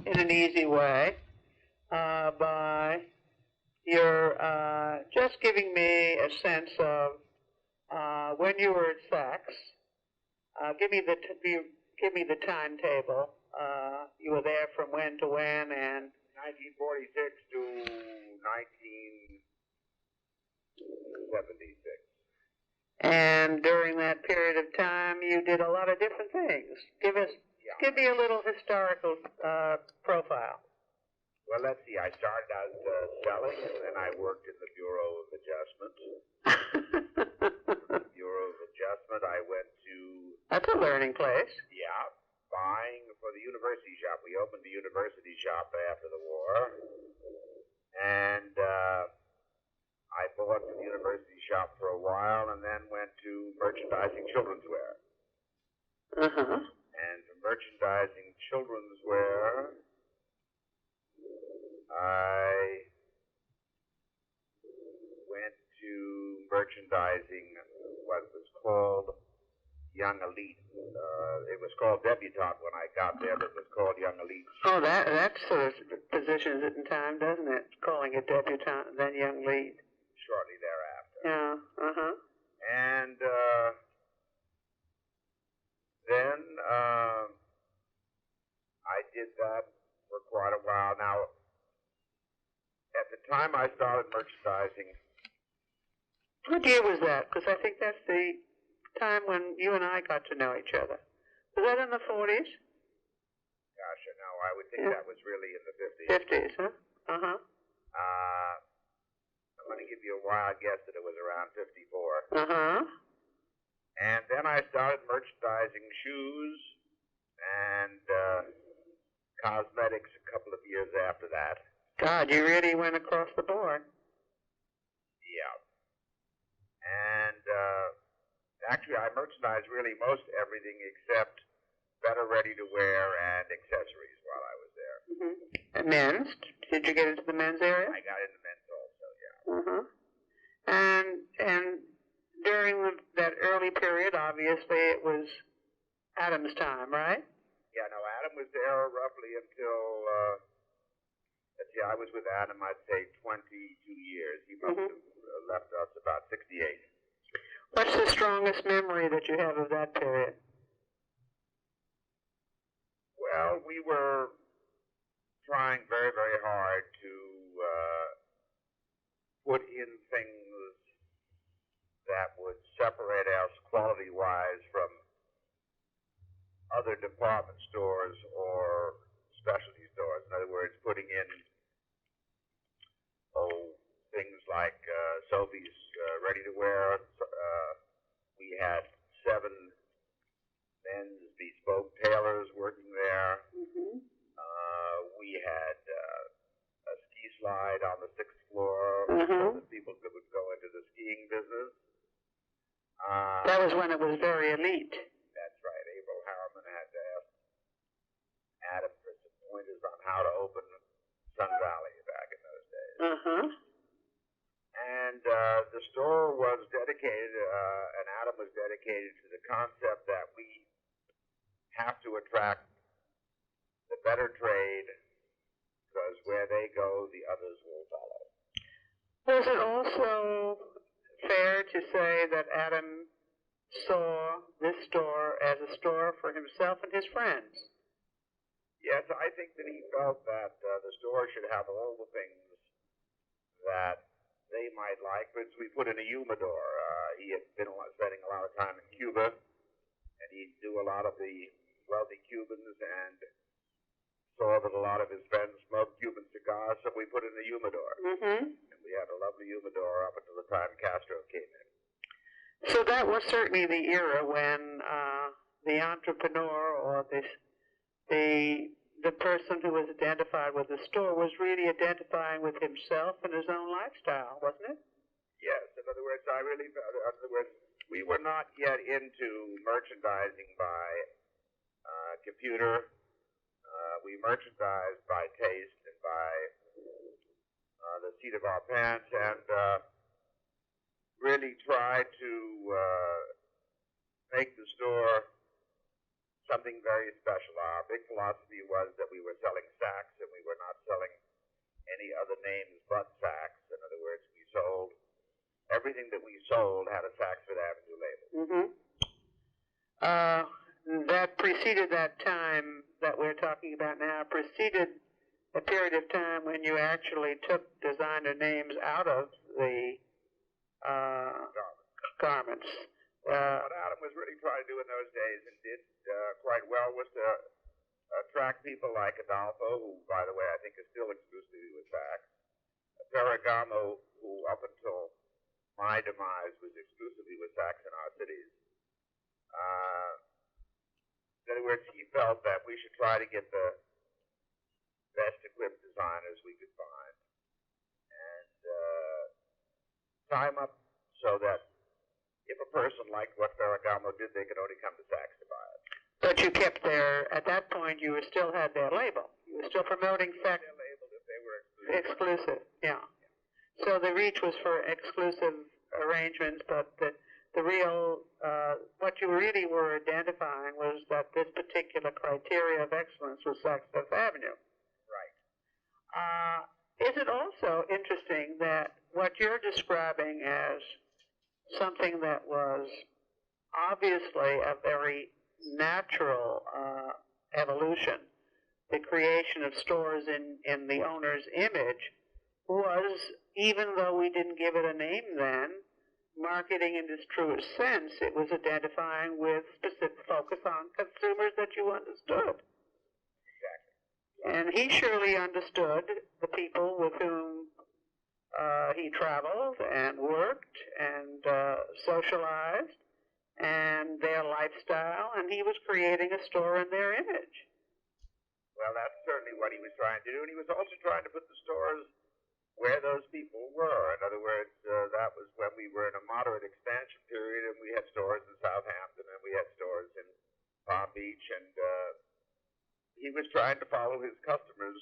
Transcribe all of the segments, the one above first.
in an easy way by your just giving me a sense of when you were at Saks. Give me the timetable. You were there from when to when, and 1946 to 1976. And during that period of time, you did a lot of different things. Give me a little historical profile. Well, let's see. I started out selling, and then I worked in the Bureau of Adjustment. Bureau of Adjustment. I went to... That's a learning place. Yeah, buying for the university shop. We opened the university shop after the war, and I bought from the university shop for a while, and then went to merchandising children's wear. Uh-huh. And from merchandising children's wear, I went to merchandising what was called Young Elite. It was called Debutante when I got there, but it was called Young Elite. Oh, that sort of positions it in time, doesn't it? Calling it Debutante, then Young Lead. Shortly thereafter. Yeah, uh-huh. And then I did that for quite a while. Now, at the time I started merchandising... What year was that? Because I think that's the time when you and I got to know each other. Was that in the 40s? Gosh, no, I would think that was really in the 50s. 50s, huh? Uh-huh. I'm going to give you a wild guess that it was around 54. Uh-huh. And then I started merchandising shoes and cosmetics a couple of years after that. God, you really went across the board. Yeah. And actually, I merchandised really most everything except better ready-to-wear and accessories while I was there. Mm-hmm. And men's? Did you get into the men's area? I got into men's also, yeah. Uh-huh. And during that early period, obviously, it was Adam's time, right? Yeah, no, Adam was there roughly until, let's see, I was with Adam, I'd say 22 years. He must have left us about 68. What's the strongest memory that you have of that period? Well, we were trying very, very hard to put in things that would separate us quality-wise from other department stores or specialty stores. In other words, putting in, things like Sophie's ready-to-wear. We had 7 men's bespoke tailors working there. Mm-hmm. We had a ski slide on the 6th floor so that people would go into the skiing business. That was when it was very elite. That's right. April Harriman had to ask Adam for some pointers on how to open Sun Valley back in those days. Uh-huh. And the store was dedicated, and Adam was dedicated to the concept that we have to attract the better trade, because where they go, the others will follow. Was it also fair to say that Adam saw this store as a store for himself and his friends? Yes, I think that he felt that the store should have all the things that they might like. For instance, we put in a humidor. He had been spending a lot of time in Cuba, and he knew a lot of the wealthy Cubans and saw that a lot of his friends smoked Cuban cigars, so we put in a humidor. Mm-hmm. And we had a lovely humidor up until the time Castro came in. So that was certainly the era when the entrepreneur or the person who was identified with the store was really identifying with himself and his own lifestyle, wasn't it? Yes. In other words, we were not yet into merchandising by computer. We merchandised by taste and by the seat of our pants, and really tried to make the store something very special. Our big philosophy was that we were selling Saks, and we were not selling any other names but Saks. In other words, we sold everything that we sold had a Saks Fifth Avenue label. Mm-hmm. That preceded that time that we're talking about now, preceded a period of time when you actually took designer names out of the garments. What Adam was really trying to do in those days, and did quite well, was to attract people like Adolfo, who, by the way, I think is still exclusively with Saks, Ferragamo, who up until my demise was exclusively with Saks in our cities. In other words, he felt that we should try to get the best equipped designers we could find and tie them up so that if a person liked what Ferragamo did, they could only come to Saks to buy it. But you kept their, at that point, you still had their label. You were still promoting Saks. Their label if they were Exclusive, yeah. So the reach was for exclusive arrangements, but the real, what you really were identifying was that this particular criteria of excellence was Saks Fifth Avenue. Right. Is it also interesting that what you're describing as something that was obviously a very natural evolution, the creation of stores in the owner's image, was, even though we didn't give it a name then, marketing in its truest sense, it was identifying with specific focus on consumers that you understood. Exactly. And he surely understood the people with whom he traveled and worked and socialized and their lifestyle, and he was creating a store in their image. Well, that's certainly what he was trying to do, and he was also trying to put the stores where those people were. In other words, that was when we were in a moderate expansion period, and we had stores in Southampton, and we had stores in Palm Beach, and he was trying to follow his customers.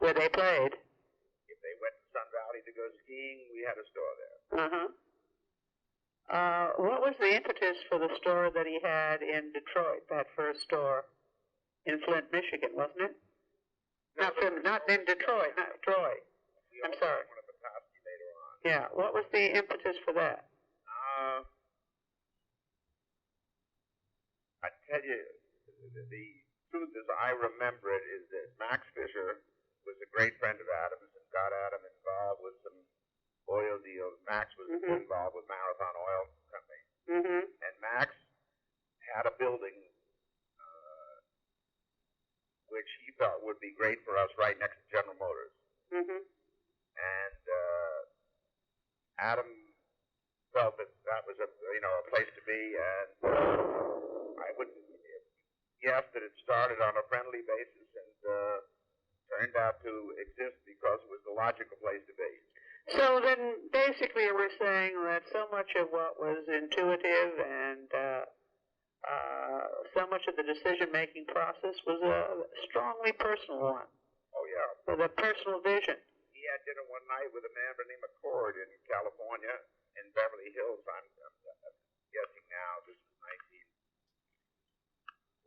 Where they played. If they went to Sun Valley to go skiing, we had a store there. Uh-huh. What was the impetus for the store that he had in Detroit, that first store in Flint, Michigan, wasn't it? Not in Detroit, not Troy. I'm sorry. One of the Petoskey later on. Yeah, what was the impetus for that? I tell you, the truth as I remember it is that Max Fisher was a great friend of Adam's and got Adam involved with some oil deals. Max was involved with Marathon Oil Company. Mm-hmm. And Max had a building which he felt would be great for us right next to General Motors. Mm-hmm. And Adam felt that that was a place to be, and I would guess that it started on a friendly basis and turned out to exist because it was the logical place to be. So then, basically, we're saying that so much of what was intuitive and so much of the decision-making process was a strongly personal one. Oh, yeah. With a personal vision. He had dinner one night with a man by the name of Cord in California, in Beverly Hills. I'm guessing now this was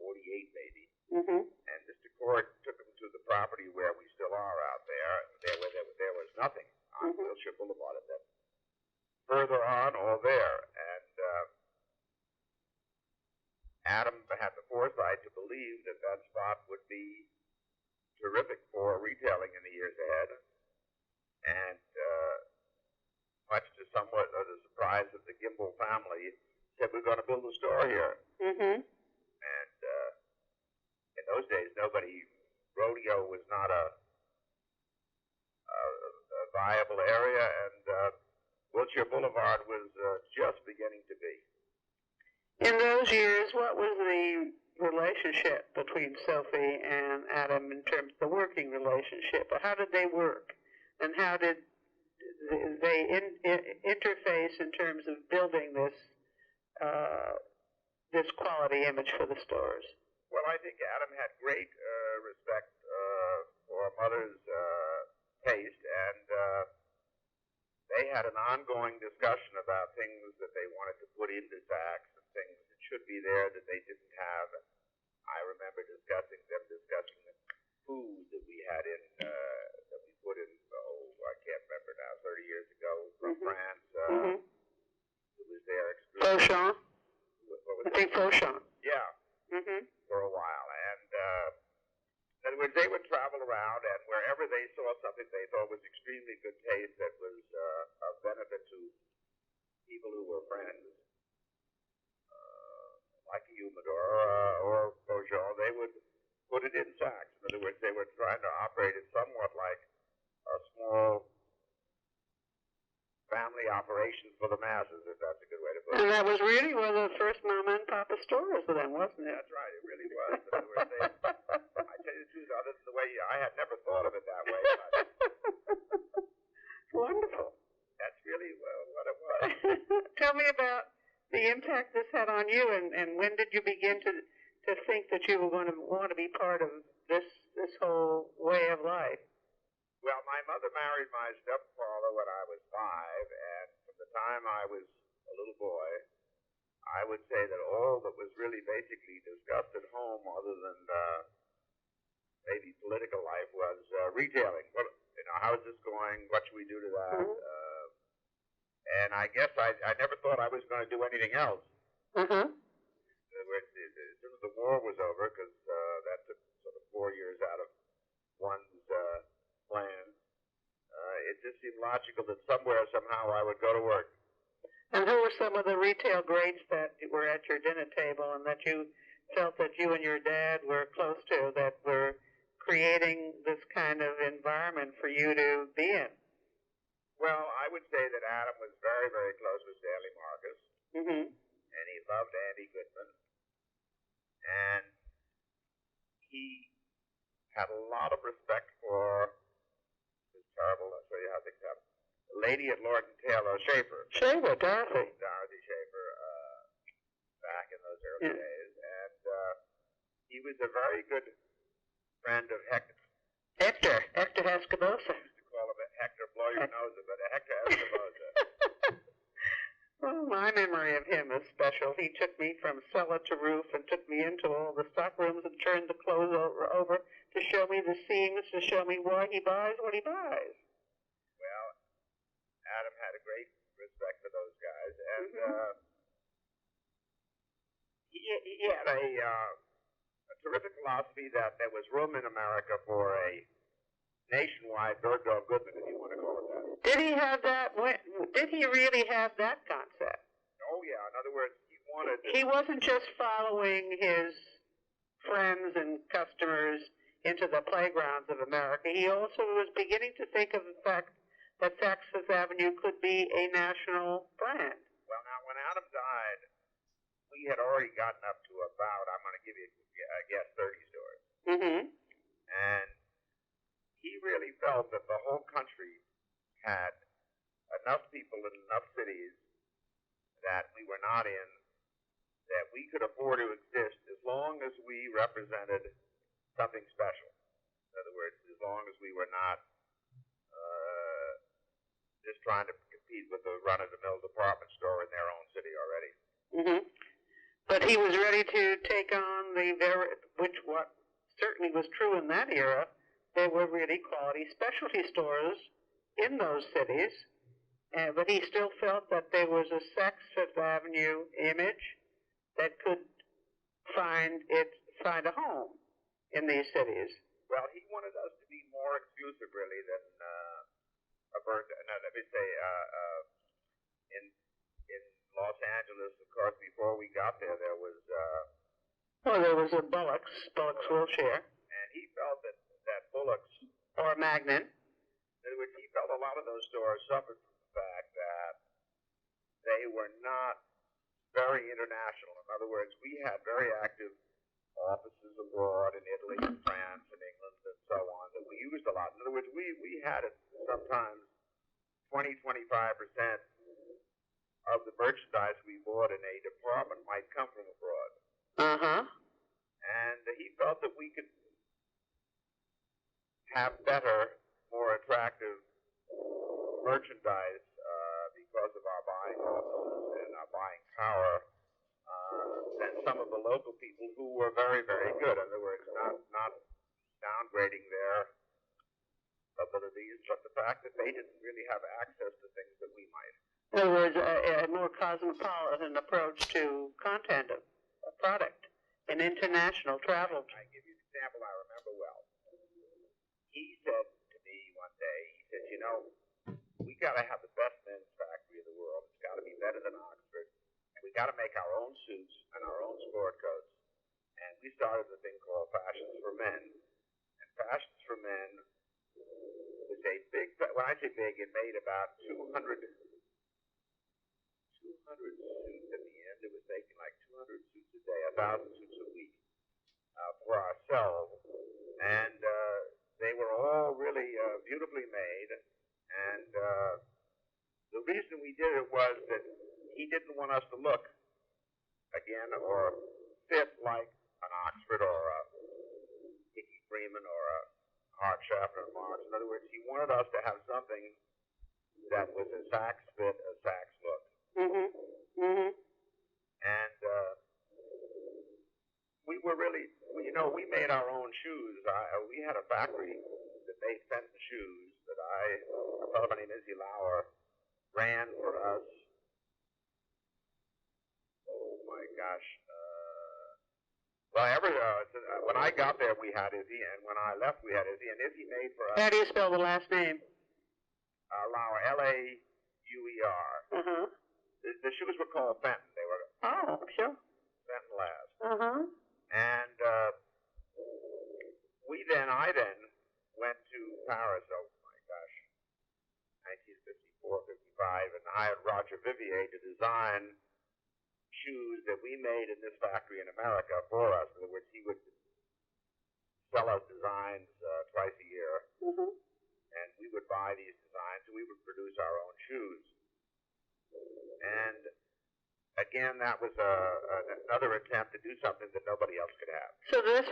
1948, maybe. Mm-hmm. And Mr. Cord took him to the property where we still are out there. There was nothing on Wilshire Boulevard at that. Further on, all there. And Adam had the foresight to believe that that spot would be terrific for retailing in the years ahead. And much to somewhat of the surprise of the Gimbel family, said, we're going to build a store here. Mm-hmm. And in those days, rodeo was not a viable area, and Wilshire Boulevard was just beginning to be. In those years, what was the relationship between Sophie and Adam in terms of the working relationship? How did they work? And how did they interface in terms of building this this quality image for the stores? Well, I think Adam had great respect for Mother's taste, and they had an ongoing discussion about things that they wanted to put into Saks and things that should be there that they didn't have. I remember discussing the food that we had in, that we put in, I can't remember now, 30 years ago from France. It was there exclusively. Fauchon? What was I think Fauchon. Yeah, for a while. And in other words, they would travel around, and wherever they saw something they thought was extremely good taste that was of benefit to people who were friends, like a humidor or Beaujon, they would put it in sacks. In other words, they were trying to operate it somewhat like a small family operation for the masses, if that's a good way to put it. And that was really one of the first mama and papa stores then, wasn't it? That's right, it really was. In other words, I tell you the truth, other than the way I had never thought of it that way, but wonderful. That's really what it was. Tell me about the impact this had on you, and when did you begin to think that you were going to want to be part of this whole way of life? Well, my mother married my stepfather when I was 5, and from the time I was a little boy, I would say that all that was really basically discussed at home, other than maybe political life, was retailing. What, how's this going? What should we do to that? And I guess I never thought I was going to do anything else. As soon as the war was over, because that took sort of 4 years out of one's plan, it just seemed logical that somewhere, somehow, I would go to work. And who were some of the retail greats that were at your dinner table and that you felt that you and your dad were close to, that were creating this kind of environment for you to be in? Well, I would say that Adam was very, very close with Stanley Marcus, and he loved Andy Goodman, and he had a lot of respect for this terrible, I'll show you how things happen, the lady at Lord and Taylor, Schaefer. Dorothy. Dorothy Schaefer, back in those early days, and he was a very good friend of Hector. Hector Escobosa. Call him Hector, blow your nose, but Hector Escobosa. Oh, my memory of him is special. He took me from cellar to roof and took me into all the stock rooms and turned the clothes over to show me the seams, to show me why he buys what he buys. Well, Adam had a great respect for those guys, and he had a terrific philosophy that there was room in America for a nationwide bird dog Goodman, if you want to call it that. Did he have that? Did he really have that concept? Oh, yeah. In other words, he wanted... He wasn't just following his friends and customers into the playgrounds of America. He also was beginning to think of the fact that Saks Fifth Avenue could be a national brand. Well, now, when Adam died, we had already gotten up to about, I'm going to give you, I guess, 30 stores. And he really felt that the whole country had enough people in enough cities that we were not in, that we could afford to exist as long as we represented something special. In other words, as long as we were not just trying to compete with the run-of-the-mill department store in their own city already. But he was ready to take on what certainly was true in that era. There were really quality specialty stores in those cities, but he still felt that there was a Saks Fifth Avenue image that could find a home in these cities. Well, he wanted us to be more exclusive, really, than let me say, in Los Angeles, of course, before we got there, there was... there was a Bullock's Wilshire. And he felt that Bullock's... Or Magnin. In other words, he felt a lot of those stores suffered from the fact that they were not very international. In other words, we had very active offices abroad in Italy and France and England and so on that we used a lot. In other words, we had it sometimes 20-25% of the merchandise we bought in a department might come from abroad. And he felt that we could have better, more attractive merchandise because of our buying muscles and our buying power than some of the local people who were very, very good. In other words, not downgrading their abilities, but the fact that they didn't really have access to things that we might. In other words, a more cosmopolitan approach to content of a product, an international travel. I give you an example I remember well. He said to me one day, he said, you know, we got to have the best men's factory in the world. It's got to be better than Oxford. And we got to make our own suits and our own sport coats. And we started the thing called Fashions for Men. And Fashions for Men was a big, when I say big, it made about 200 suits at the end. It was making like 200 suits a day, 1,000 suits a week for ourselves. And they were all really beautifully made. And the reason we did it was that he didn't want us to look, again, or fit like an Oxford or a Hickey Freeman or a Hart Schaffner Marx. In other words, he wanted us to have something that was a Saks fit, a Saks look. Mm-hmm. Mm-hmm. And we were really, you know, we made our own shoes. We had a factory that made Fenton shoes that a fellow by the name of Izzy Lauer ran for us. Oh my gosh. When I got there, we had Izzy, and when I left, we had Izzy, and Izzy made for us. How do you spell the last name? Lauer, Lauer. Uh-huh. The shoes were called Fenton. They were sure. Fenton last. Uh-huh. And I then went to Paris, oh my gosh, 1954, 55, and hired Roger Vivier to design shoes that we made in this factory in America for us. In other words, he would sell us designs twice a year, Mm-hmm. and we would buy these designs, and we would produce our own shoes. And again, that was another attempt to do something that nobody else could have. So this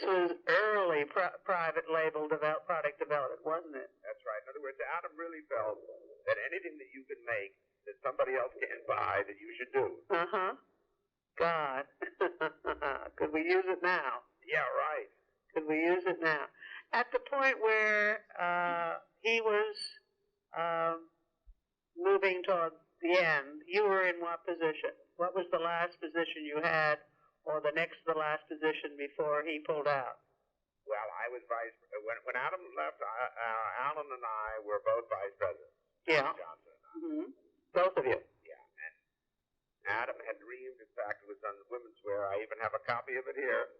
was early private label product development, wasn't it? That's right. In other words, Adam really felt that anything that you can make that somebody else can't buy, that you should do. Uh-huh. God. Could we use it now? Yeah, right. Could we use it now? At the point where he was moving toward the end, you were in what position? What was the last position you had, or the next to the last position before he pulled out? Well, I was when Adam left, Alan and I were both vice presidents. Yeah. Johnson and I. Mm-hmm. Both of you. Yeah, and Adam had dreamed, in fact, it was on Women's Wear, I even have a copy of it here,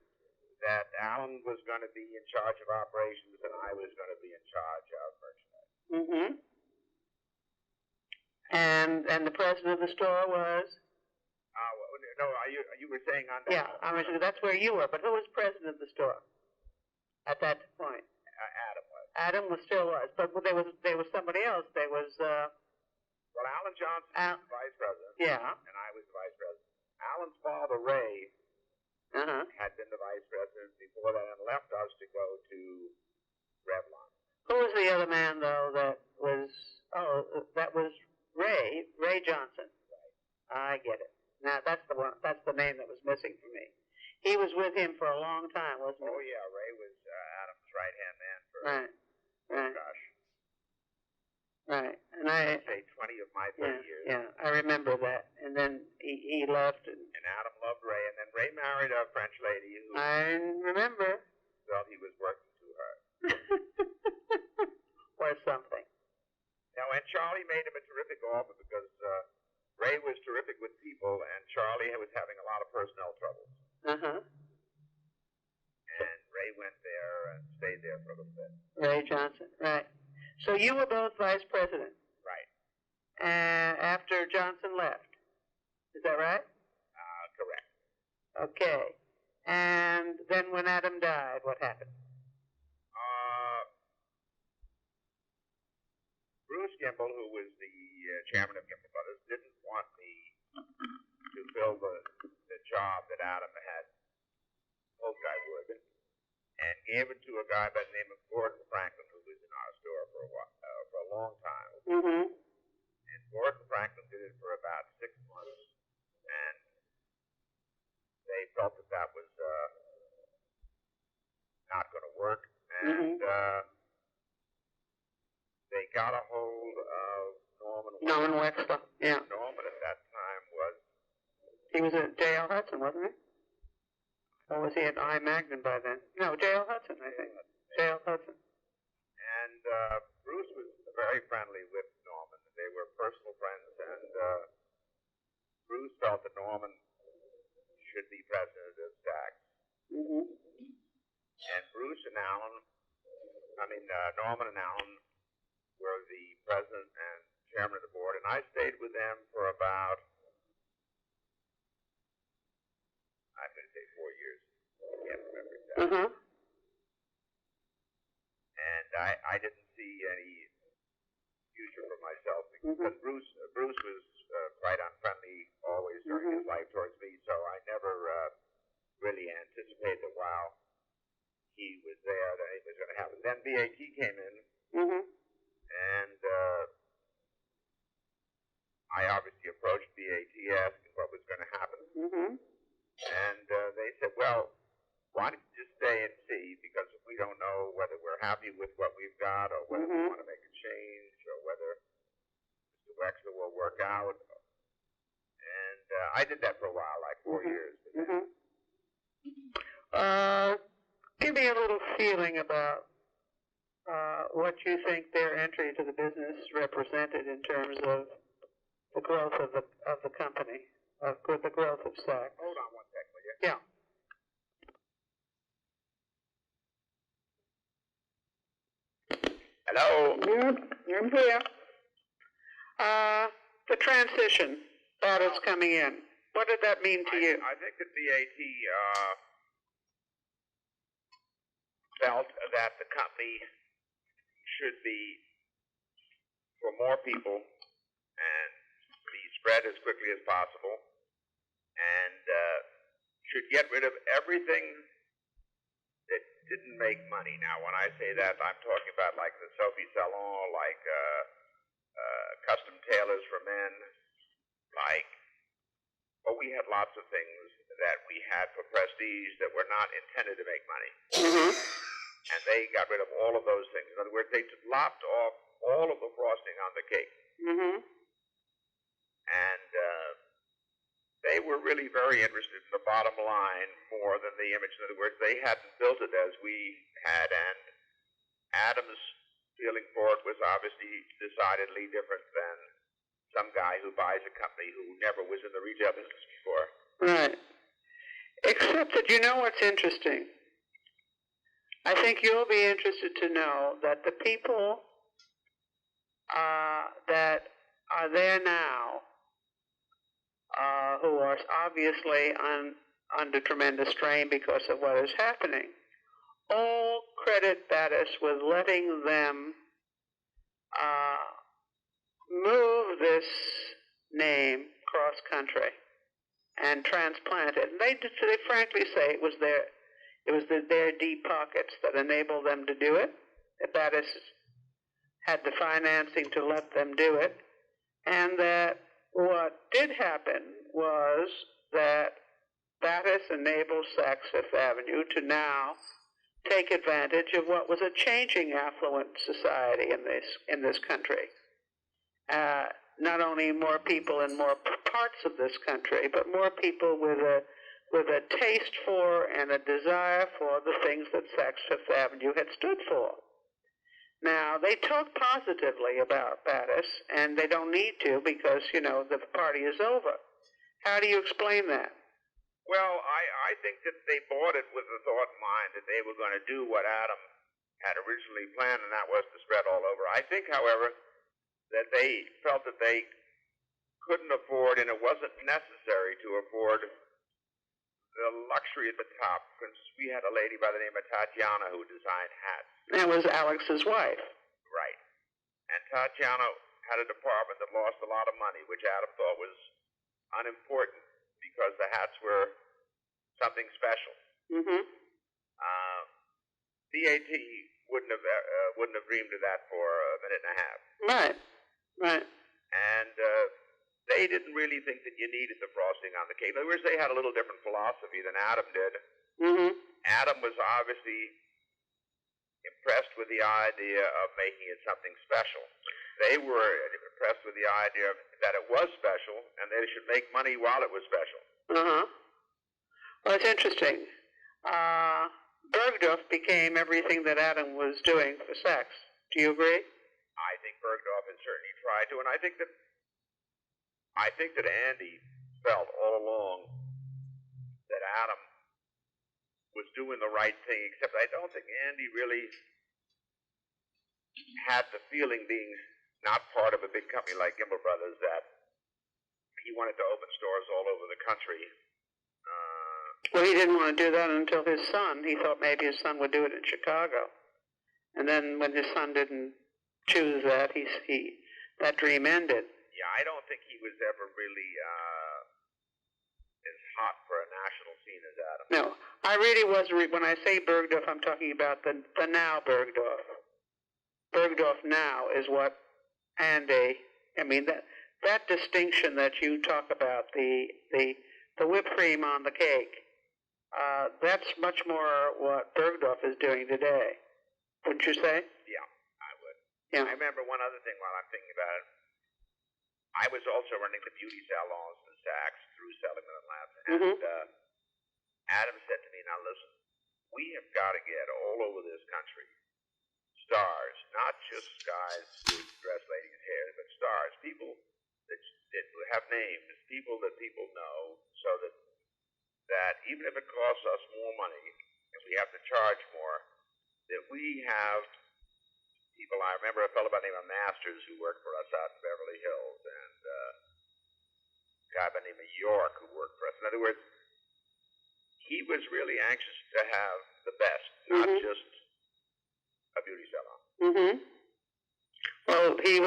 that Alan was going to be in charge of operations and I was going to be in charge of merchandise. Mm-hmm. And the president of the store was? No, you were saying on that? Yeah, that's where you were, but who was president of the store at that point? Adam was. Adam still was, but there was somebody else. There was well, Alan Johnson was the vice president. Yeah. And I was the vice president. Alan's father, Ray, had been the vice president before that and left us to go to Revlon. Who was the other man, though, that was Ray Johnson. Right. I get it. Now, that's the name that was missing for me. He was with him for a long time, wasn't he? Oh, yeah, Ray was Adam's right-hand man for, right. gosh. Right, and I say 20 of my 30 years. Yeah, I remember that. And then he left. And Adam loved Ray, and then Ray married a French lady who I remember. felt he was working too hard. Or something. Now, and Charlie made him a terrific offer because Ray was terrific with people, and Charlie was having a lot of personnel troubles. Uh-huh. And Ray went there and stayed there for a little bit. Ray Johnson, right. So you were both vice president. Right. After Johnson left. Is that right? Correct. Okay. And then when Adam died, what happened? Bruce Gimbel, who was the chairman of Gimbel Brothers, didn't want me to fill the job that Adam had hoped I would, and gave it to a guy by the name of Gordon Franklin, who was in our store for a long time. Mm-hmm. And Gordon Franklin did it for about 6 months, and they got a hold of Norman Wexler. Norman Wexler, yeah. Norman at that time was... He was at J.L. Hudson, wasn't he? Or was he at I. Magnin by then? No, J.L. Hudson, I think. J.L. Hudson. And Bruce was very friendly with Norman. They were personal friends, and Bruce felt that Norman should be president of Stax. Mm-hmm. And Bruce and Alan, Norman and Alan were the president and chairman of the board, and I stayed with them for about, I'm going to say 4 years. I can't remember exactly. Uh-huh. And I didn't see any future for myself because Bruce was quite unfriendly always during his life towards me, so I never really anticipated that while he was there that it was going to happen. Then BAT came in, and I obviously approached BAT asking what was going to happen. And they said, well, why don't you just stay and see, because we don't know whether we're happy with what we've got or whether we want to make a change or whether Mr. Wexler will work out. And I did that for a while, like 4 years. Give me a little feeling about what you think their entry to the business represented in terms of the growth of the company, the growth of Stax. Hold on one second, will you? Yeah. Hello? I'm here. The transition that is coming in. What did that mean to you? I think that BAT felt that the company should be for more people and be spread as quickly as possible, and should get rid of everything that didn't make money. Now, when I say that, I'm talking about like the Sophie Salon, like custom tailors for men, like, we had lots of things that we had for prestige that were not intended to make money. And they got rid of all of those things. In other words, they lopped off all of the frosting on the cake. And they were really very interested in the bottom line more than the image. In other words, they hadn't built it as we had, and Adam's feeling for it was obviously decidedly different than some guy who buys a company who never was in the retail business before. Right. Except that, you know what's interesting? I think you'll be interested to know that the people that are there now, who are obviously under tremendous strain because of what is happening, all credit Battis with letting them move this name cross-country and transplant it. And they frankly say it was their deep pockets that enabled them to do it. That Battis had the financing to let them do it, and that what did happen was that Battis enabled Saks Fifth Avenue to now take advantage of what was a changing affluent society in this country. Not only more people in more parts of this country, but more people with a taste for and a desire for the things that Saks Fifth Avenue had stood for. Now, they talk positively about Battis, and they don't need to because, the party is over. How do you explain that? Well, I think that they bought it with the thought in mind that they were going to do what Adam had originally planned, and that was to spread all over. I think, however, that they felt that they couldn't afford, and it wasn't necessary to afford the luxury at the top. For instance, we had a lady by the name of Tatiana who designed hats. That was Alex's wife. Right. And Tatiana had a department that lost a lot of money, which Adam thought was unimportant because the hats were something special. BAT wouldn't have dreamed of that for a minute and a half. Right. And they didn't really think that you needed the frosting on the cake. In other words, they had a little different philosophy than Adam did. Adam was obviously impressed with the idea of making it something special. They were impressed with the idea that it was special, and they should make money while it was special. Uh-huh. Well, it's interesting. Bergdorf became everything that Adam was doing for Saks. Do you agree? I think Bergdorf has certainly tried to, and I think that Andy felt all along that Adam was doing the right thing, except I don't think Andy really had the feeling, being not part of a big company like Gimbel Brothers, that he wanted to open stores all over the country. Well, he didn't want to do that until his son. He thought maybe his son would do it in Chicago. And then when his son didn't choose that, that dream ended. Yeah, I don't think he was ever really as hot for a national scene as Adam. No, I really was. When I say Bergdorf, I'm talking about the now Bergdorf. Bergdorf now is what Andy. I mean that distinction that you talk about, the whipped cream on the cake. That's much more what Bergdorf is doing today. Wouldn't you say? Yeah, I would. Yeah. I remember one other thing while I'm thinking about it. I was also running the beauty salons in Saks through Seligman and Labs, and Adam said to me, "Now listen, we have got to get all over this country stars, not just guys who dress ladies' hair, but stars, people that have names, people that people know, so that even if it costs us more money, if we have to charge more, that we have people." I remember a fellow by the name of Masters who worked for us out in Beverly Hills, and a guy by the name of York who worked for us. In other words, he was really anxious to have the best, not just a beauty salon. Mm-hmm. Well, he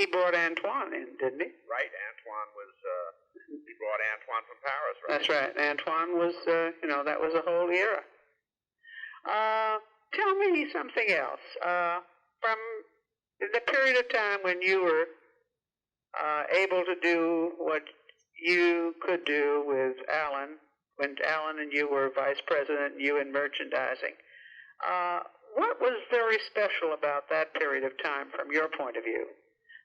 brought Antoine in, didn't he? Right, Antoine was. He brought Antoine from Paris, right? That's right. Antoine was, that was a whole era. Tell me something else. From the period of time when you were able to do what you could do with Alan, when Alan and you were vice president, you in merchandising, what was very special about that period of time from your point of view?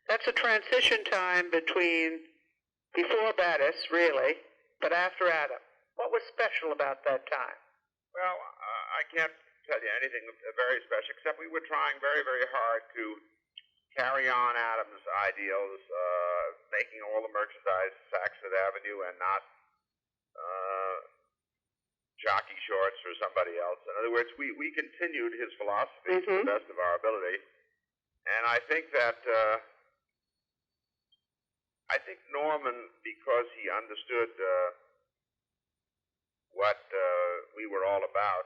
That's a transition time before Battis, really, but after Adam. What was special about that time? Well, I can't tell you anything very special, except we were trying very, very hard to carry on Adam's ideals, making all the merchandise Saks Fifth Avenue and not jockey shorts for somebody else. In other words, we continued his philosophy to the best of our ability. And I think that Norman, because he understood what we were all about,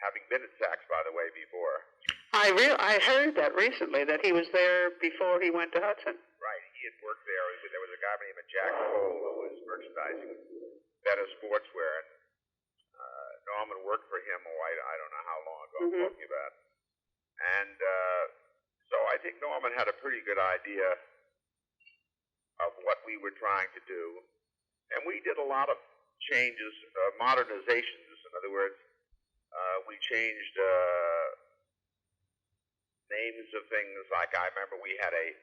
having been at Saks, by the way, before. I heard that recently, that he was there before he went to Hudson. Right, he had worked there. There was a guy by the name of Jack Cole who was merchandising better sportswear, and Norman worked for him, I don't know how long ago I'm talking about. And so I think Norman had a pretty good idea of what we were trying to do. And we did a lot of changes, modernizations. In other words, we changed names of things. Like I remember we had a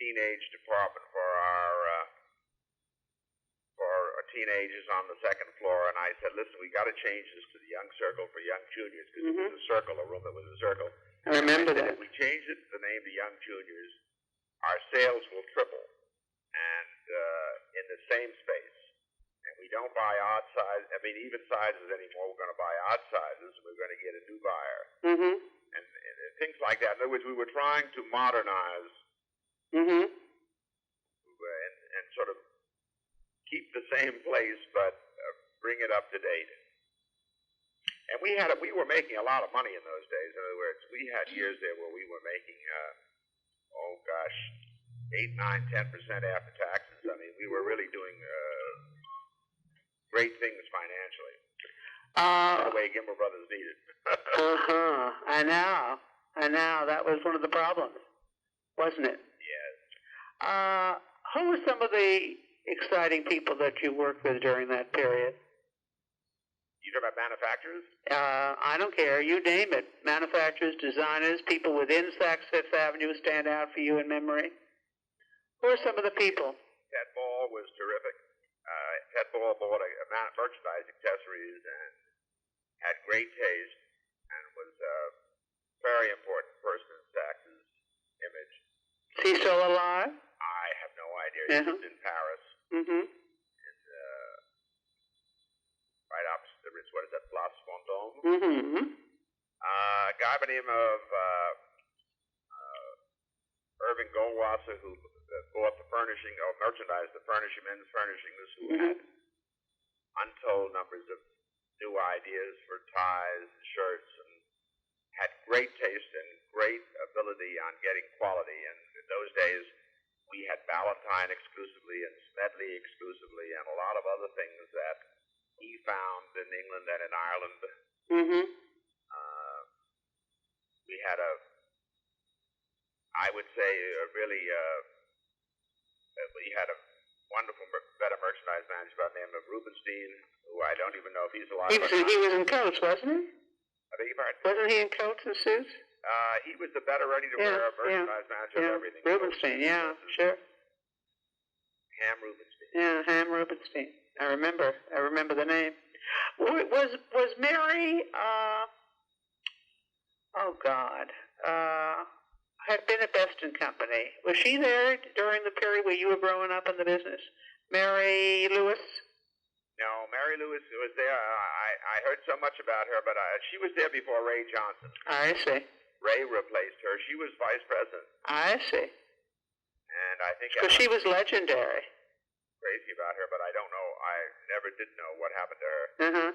teenage department for our teenagers on the second floor, and I said, "Listen, we got to change this to the Young Circle for Young Juniors, because it was a circle, a room that was a circle." I remember that. If we change it to the name to Young Juniors, our sales will triple, and in the same space. And we don't buy odd size. I mean, even sizes anymore. We're going to buy odd sizes. We're going to get a new buyer, and things like that. In other words, we were trying to modernize and sort of keep the same place, but bring it up to date. And we were making a lot of money in those days. In other words, we had years there where we were making, 8, 9, 10% after taxes. I mean, we were really doing great things financially. The way Gimbel Brothers needed. I know. That was one of the problems, wasn't it? Yes. Who were some of the exciting people that you worked with during that period? You talk about manufacturers? I don't care. You name it. Manufacturers, designers, people within Saks Fifth Avenue stand out for you in memory. Who are some of the people? Ted Ball was terrific. Ted Ball bought merchandise accessories and had great taste and was a very important person in Saks' image. Is he still alive? I have no idea. He was in Paris. Mm-hmm. Right opposite the Ritz. What is that? Place Vendôme. Mm-hmm. A guy by the name of Irving Goldwasser, who bought the furnishing, or merchandised the furnishing, men's furnishings, who had untold numbers of new ideas for ties and shirts, and had great taste and great ability on getting quality. And in those days, we had Valentine exclusively and Smedley exclusively, and a lot of other things that he found in England and in Ireland. Mm-hmm. We had I would say, we had a wonderful, better merchandise manager by the name of Rubenstein, who I don't even know if he's alive. He was in coats, wasn't he? I beg your pardon? Wasn't he in coats and suits? He was the better ready-to-wear merchandise manager of everything. Rubenstein, sure. Ham Rubenstein. Yeah, Ham Rubenstein. I remember the name. Was Mary, had been at Best & Company. Was she there during the period where you were growing up in the business? Mary Lewis? No, Mary Lewis was there. I heard so much about her, but she was there before Ray Johnson. I see. Ray replaced her. She was vice president. I see. And I think... Because she was legendary. Crazy about her, but I don't know. I never did know what happened to her.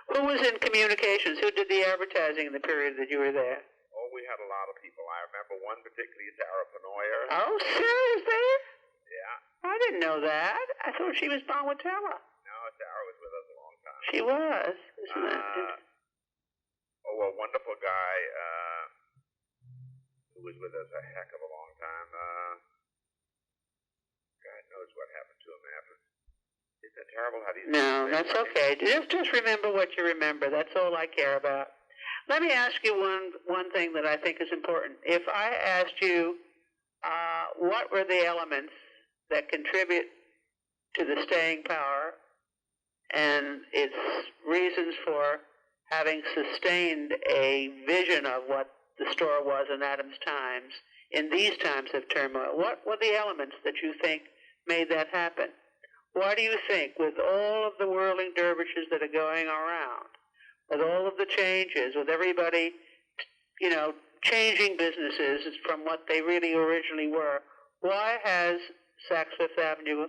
Who was in communications? Who did the advertising in the period that you were there? Oh, we had a lot of people. I remember one particularly, Sarah Penoyer. Oh, seriously? Yeah. I didn't know that. I thought she was Bonwatella. No, Sarah was with us a long time. She was. Isn't that? A wonderful guy who was with us a heck of a long time. God knows what happened to him after. Isn't that terrible how these... No, that's okay. Just remember what you remember. That's all I care about. Let me ask you one thing that I think is important. If I asked you what were the elements that contribute to the staying power and its reasons for having sustained a vision of what the store was in Adams' times, in these times of turmoil, what were the elements that you think made that happen? Why do you think, with all of the whirling dervishes that are going around, with all of the changes, with everybody, changing businesses from what they really originally were, why has Saks Fifth Avenue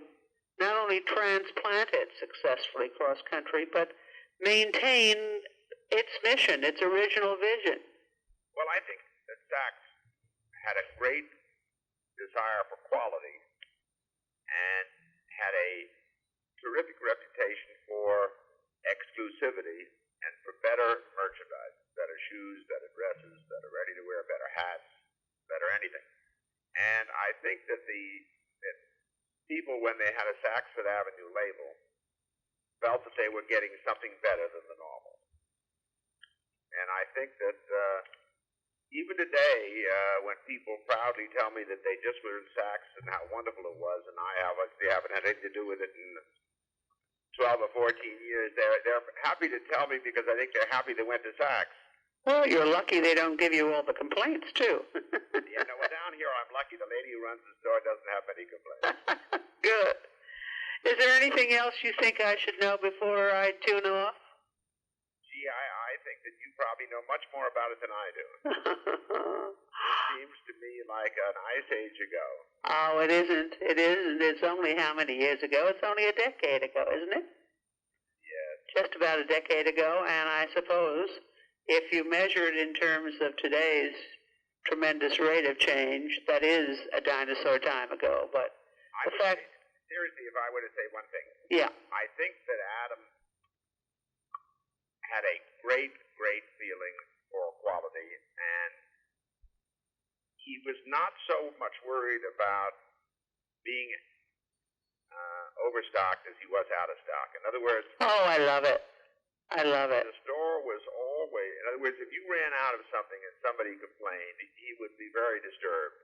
not only transplanted successfully cross-country, but maintained its mission, its original vision? Well, I think that Saks had a great desire for quality and had a terrific reputation for exclusivity and for better merchandise, better shoes, better dresses, better ready-to-wear, better hats, better anything. And I think that that people, when they had a Saks Fifth Avenue label, felt that they were getting something better than the normal. And I think that even today, when people proudly tell me that they just were in Saks and how wonderful it was, and I obviously haven't had anything to do with it in 12 or 14 years, they're happy to tell me because I think they're happy they went to Saks. Well, you're lucky they don't give you all the complaints, too. Well, down here I'm lucky. The lady who runs the store doesn't have many complaints. Good. Is there anything else you think I should know before I tune off? Gee, I think that you probably know much more about it than I do. It seems to me like an ice age ago. Oh, it isn't. It isn't. It's only how many years ago? It's only a decade ago, isn't it? Yes. Just about a decade ago, and I suppose if you measure it in terms of today's tremendous rate of change, that is a dinosaur time ago. But the fact... Seriously, if I were to say one thing. Yeah. I think that Adam had a great, great feeling for quality, and he was not so much worried about being overstocked as he was out of stock. In other words, Oh, I love it. I love it. the store was always, in other words, if you ran out of something and somebody complained, he would be very disturbed.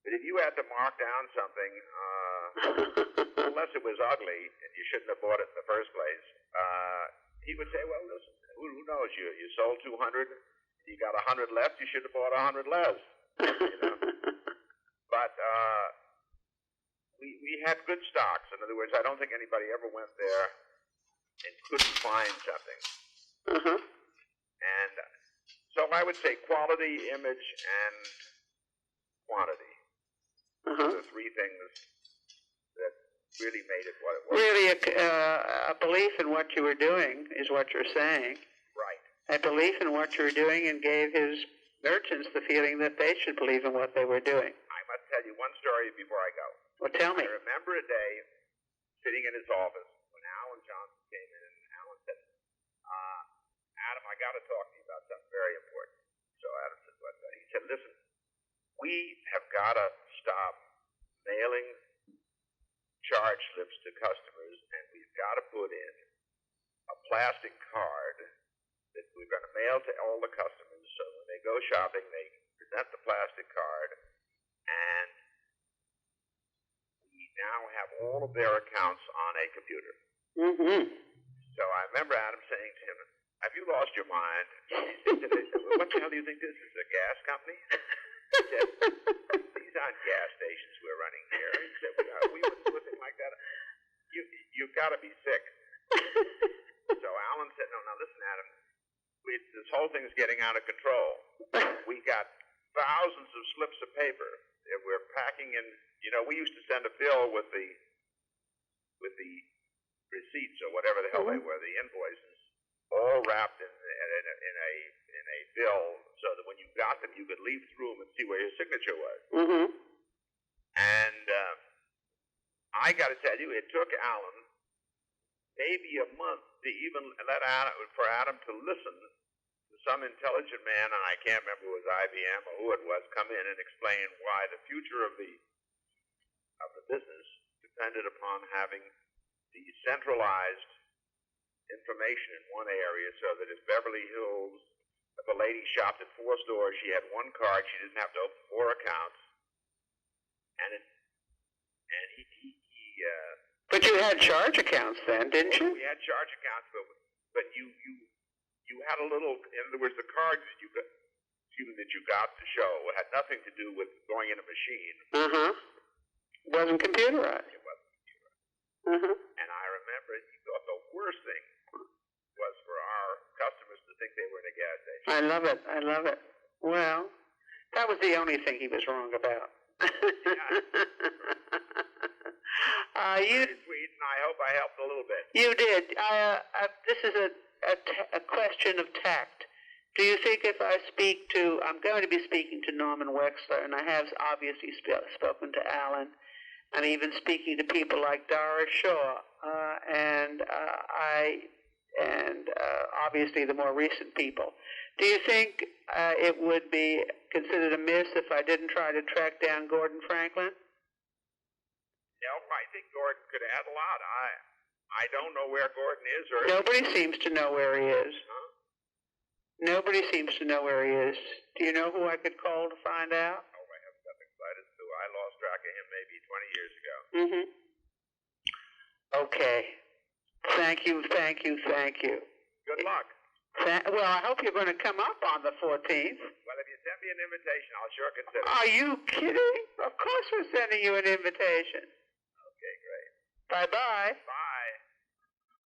But if you had to mark down something, unless it was ugly and you shouldn't have bought it in the first place, he would say, well, listen, who knows, you sold 200, you got 100 left, you should have bought 100 less. You know? But we had good stocks. In other words, I don't think anybody ever went there and couldn't find something. Uh-huh. And so I would say quality, image, and quantity. Uh-huh. The three things that really made it what it was. Really, a belief in what you were doing is what you're saying. Right. A belief in what you were doing and gave his merchants the feeling that they should believe in what they were doing. I must tell you one story before I go. Well, tell me. I remember a day sitting in his office when Alan Johnson came in, and Alan said, Adam, I got to talk to you about something very important. So Adam said, what's that? He said, listen, we have got to stop mailing charge slips to customers, and we've got to put in a plastic card that we're going to mail to all the customers, so when they go shopping, they present the plastic card, and we now have all of their accounts on a computer. Mm-hmm. So I remember Adam saying to him, have you lost your mind? He said, what the hell do you think this is, a gas company? He said, these aren't gas stations we're running here. He said, we wouldn't do a thing like that. You've got to be sick. So Alan said, no, listen, Adam, this whole thing's getting out of control. We got thousands of slips of paper that we're packing in. You know, we used to send a bill with the receipts or whatever the hell they were, the invoices, all wrapped in a bill, so that when you got them, you could leaf through them and see where your signature was. Mm-hmm. And I got to tell you, it took Alan maybe a month to even let Adam to listen to some intelligent man, and I can't remember if it was IBM or who it was, come in and explain why the future of the business depended upon having decentralized information in one area, so that if Beverly Hills, if a lady shopped at 4 stores, she had one card, she didn't have to open 4 accounts, But you had charge accounts then, didn't you? We had charge accounts, but you had a little. In other words, the cards that you got to show had nothing to do with going in a machine. Uh-huh. Wasn't computerized. It wasn't computerized. Uh-huh. And I remember he thought the worst thing was for our customers to think they were in a gas station. I love it. I love it. Well, that was the only thing he was wrong about. Sweet, and I hope I helped a little bit. You did. This is a question of tact. Do you think if I'm going to be speaking to Norman Wexler, and I have obviously spoken to Alan, and even speaking to people like Doris Shaw, and obviously the more recent people, do you think it would be considered a miss if I didn't try to track down Gordon Franklin? No, I think Gordon could add a lot. I don't know where Gordon is. Nobody seems to know where he is. Huh? Nobody seems to know where he is. Do you know who I could call to find out? Oh, I have nothing excited to. I lost track of him maybe 20 years ago. Mm-hmm. Okay. Thank you. Good luck. Well, I hope you're going to come up on the 14th. Well, if you send me an invitation, I'll sure consider it. Are you kidding? Of course we're sending you an invitation. Okay, great. Bye-bye. Bye.